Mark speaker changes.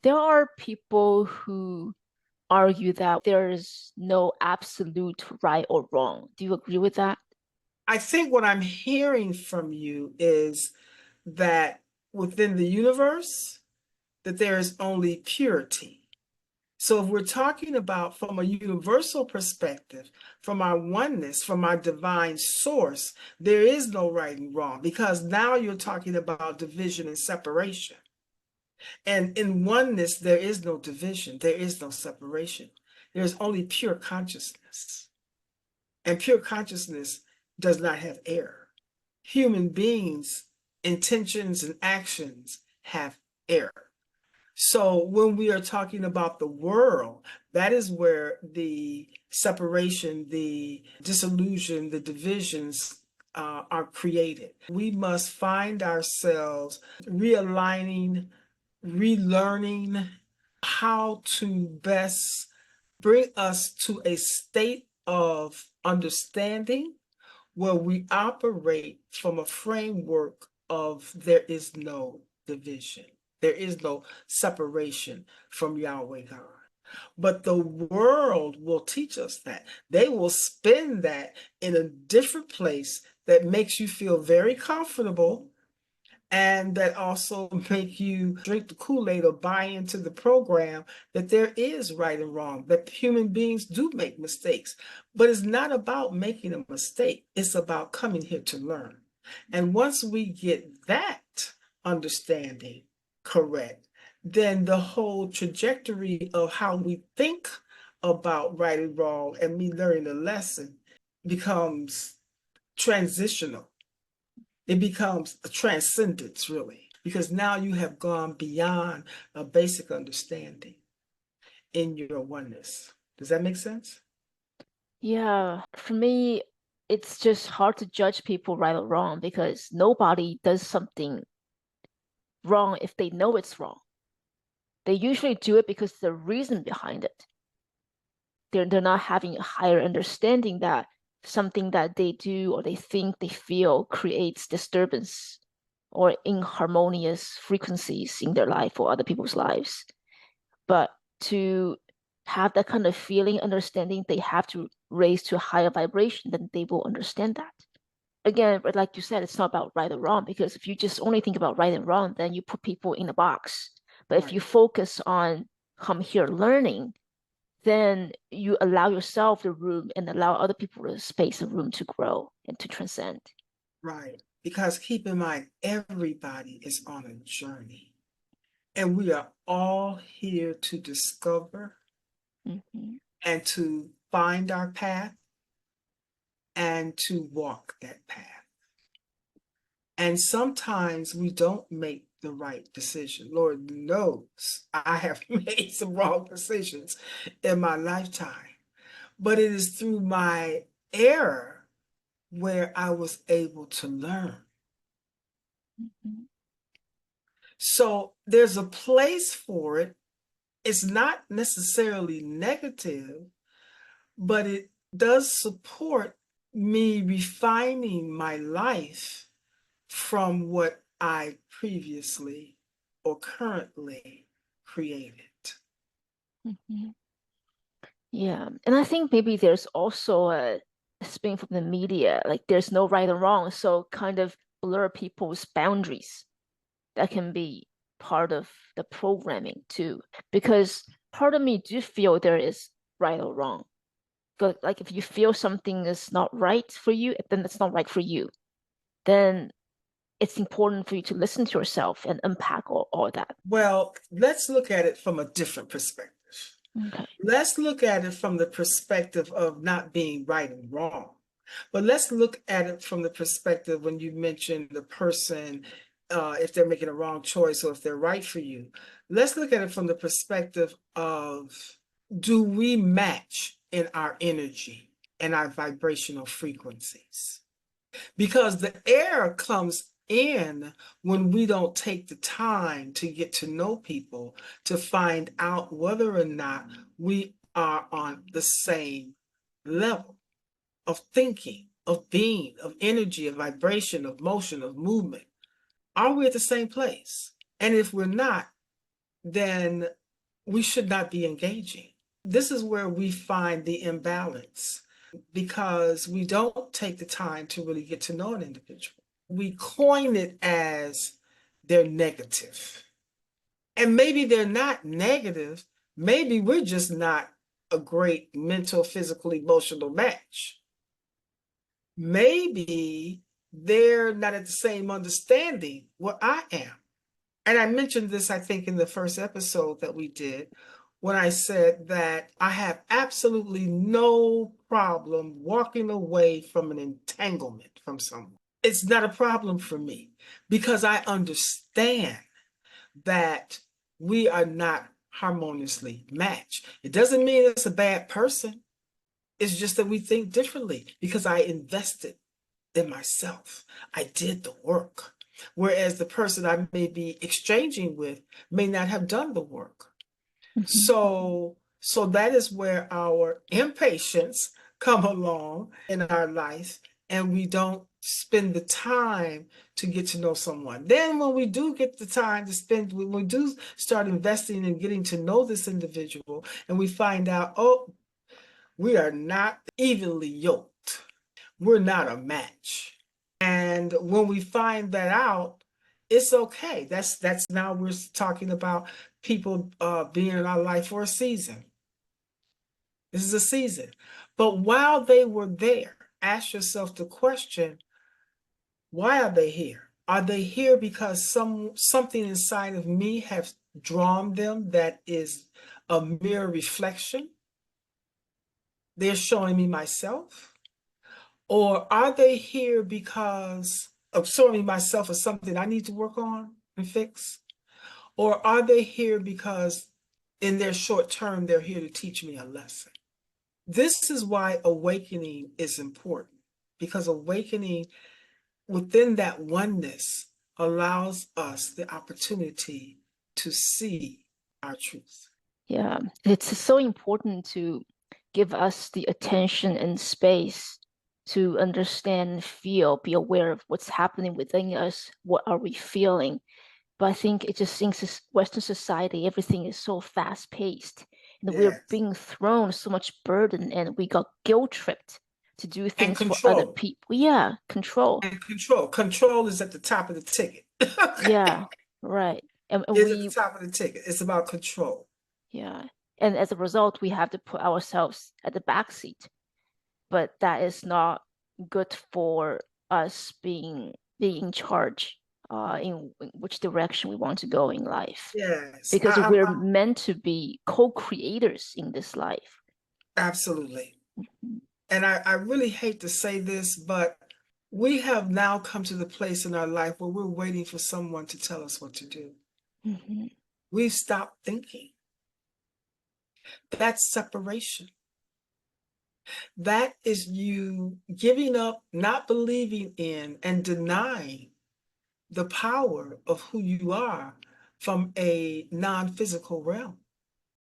Speaker 1: There are people who argue that there is no absolute right or wrong. Do you agree with that?
Speaker 2: I think what I'm hearing from you is that within the universe, that there is only purity. So if we're talking about from a universal perspective, from our oneness, from our divine source, there is no right and wrong because now you're talking about division and separation. And in oneness, there is no division, there is no separation. There's only pure consciousness. And pure consciousness does not have error. Human beings' intentions and actions have error. So when we are talking about the world, that is where the separation, the disillusion, the divisions are created. We must find ourselves realigning, relearning how to best bring us to a state of understanding where we operate from a framework of there is no division. There is no separation from Yahweh God. But the world will teach us that. They will spin that in a different place that makes you feel very comfortable and that also make you drink the Kool-Aid or buy into the program that there is right and wrong, that human beings do make mistakes. But it's not about making a mistake. It's about coming here to learn. And once we get that understanding correct, then the whole trajectory of how we think about right and wrong and me learning the lesson becomes transitional. It becomes a transcendence, really, because now you have gone beyond a basic understanding in your oneness. Does that make sense?
Speaker 1: Yeah, for me, it's just hard to judge people right or wrong because nobody does something wrong if they know it's wrong. They usually do it because there's a reason behind it. They're not having a higher understanding that something that they do or they think they feel creates disturbance or inharmonious frequencies in their life or other people's lives. But to have that kind of feeling, understanding, they have to raise to a higher vibration, then they will understand that. Again, but like you said, it's not about right or wrong, because if you just only think about right and wrong, then you put people in a box. But if you
Speaker 2: Right,
Speaker 1: focus on come here learning, then you allow yourself the room and allow other people the space and room to grow and to transcend.
Speaker 2: right. Because keep in mind, everybody is on a journey, and we are all here to discover
Speaker 1: Mm-hmm.
Speaker 2: and to find our path and to walk that path. And sometimes we don't make the right decision. Lord knows I have made some wrong decisions in my lifetime, but it is through my error where I was able to learn.
Speaker 1: Mm-hmm.
Speaker 2: So there's a place for it. It's not necessarily negative, but it does support me refining my life from what I previously or currently created.
Speaker 1: Mm-hmm. Yeah. And I think maybe there's also a spin from the media, like there's no right or wrong, so kind of blur people's boundaries. That can be part of the programming too. Because part of me do feel there is right or wrong. But like if you feel something is not right for you, then it's not right for you. Then it's important for you to listen to yourself and unpack all that.
Speaker 2: Well, let's look at it from a different perspective.
Speaker 1: Okay.
Speaker 2: Let's look at it from the perspective of not being right and wrong. But let's look at it from the perspective when you mentioned the person, if they're making a wrong choice or if they're right for you. Let's look at it from the perspective of do we match in our energy and our vibrational frequencies? Because the error comes in when we don't take the time to get to know people to find out whether or not we are on the same level of thinking, of being, of energy, of vibration, of motion, of movement. Are we at the same place? And if we're not, then we should not be engaging. This is where we find the imbalance because we don't take the time to really get to know an individual. We coin it as they're negative. And maybe they're not negative. Maybe we're just not a great mental, physical, emotional match. Maybe they're not at the same understanding where I am. And I mentioned this, I think, in the first episode that we did, when I said that I have absolutely no problem walking away from an entanglement from someone. It's not a problem for me because I understand that we are not harmoniously matched. It doesn't mean it's a bad person. It's just that we think differently because I invested in myself. I did the work. Whereas the person I may be exchanging with may not have done the work.
Speaker 1: Mhm.
Speaker 2: So that is where our impatience come along in our life, and we don't spend the time to get to know someone. Then when we do get the time to spend, when we do start investing in getting to know this individual, and we find out, oh, we are not evenly yoked. We're not a match. And when we find that out, it's okay. That's now we're talking about people being in our life for a season. This is a season. But while they were there, ask yourself the question, why are they here? Are they here because something inside of me has drawn them that is a mere reflection? They're showing me myself? Or are they here because of showing me myself as something I need to work on and fix? Or are they here because in their short term, they're here to teach me a lesson? This is why awakening is important, because awakening within that oneness allows us the opportunity to see our truth.
Speaker 1: Yeah, it's so important to give us the attention and space to understand and feel, be aware of what's happening within us, what are we feeling. But I think it just seems this Western society, everything is so fast paced, and we're
Speaker 2: Yes.
Speaker 1: being thrown so much burden, and we got guilt tripped to do
Speaker 2: And
Speaker 1: things for other
Speaker 2: control.
Speaker 1: people. Yeah, control.
Speaker 2: And control. Control is at the top of the ticket.
Speaker 1: Yeah,
Speaker 2: Okay.
Speaker 1: right. And
Speaker 2: It's at the
Speaker 1: we,
Speaker 2: top of the ticket. It's about control.
Speaker 1: yeah. And as a result, we have to put ourselves at the back seat. But that is not good for us being in charge in which direction we want to go in life.
Speaker 2: Yes,
Speaker 1: Because we're meant to be co-creators in this life.
Speaker 2: absolutely. And I really hate to say this, but we have now come to the place in our life where we're waiting for someone to tell us what to do.
Speaker 1: Mhm.
Speaker 2: We've stopped thinking. That's separation. That is you giving up, not believing in, and denying the power of who you are from a non-physical realm.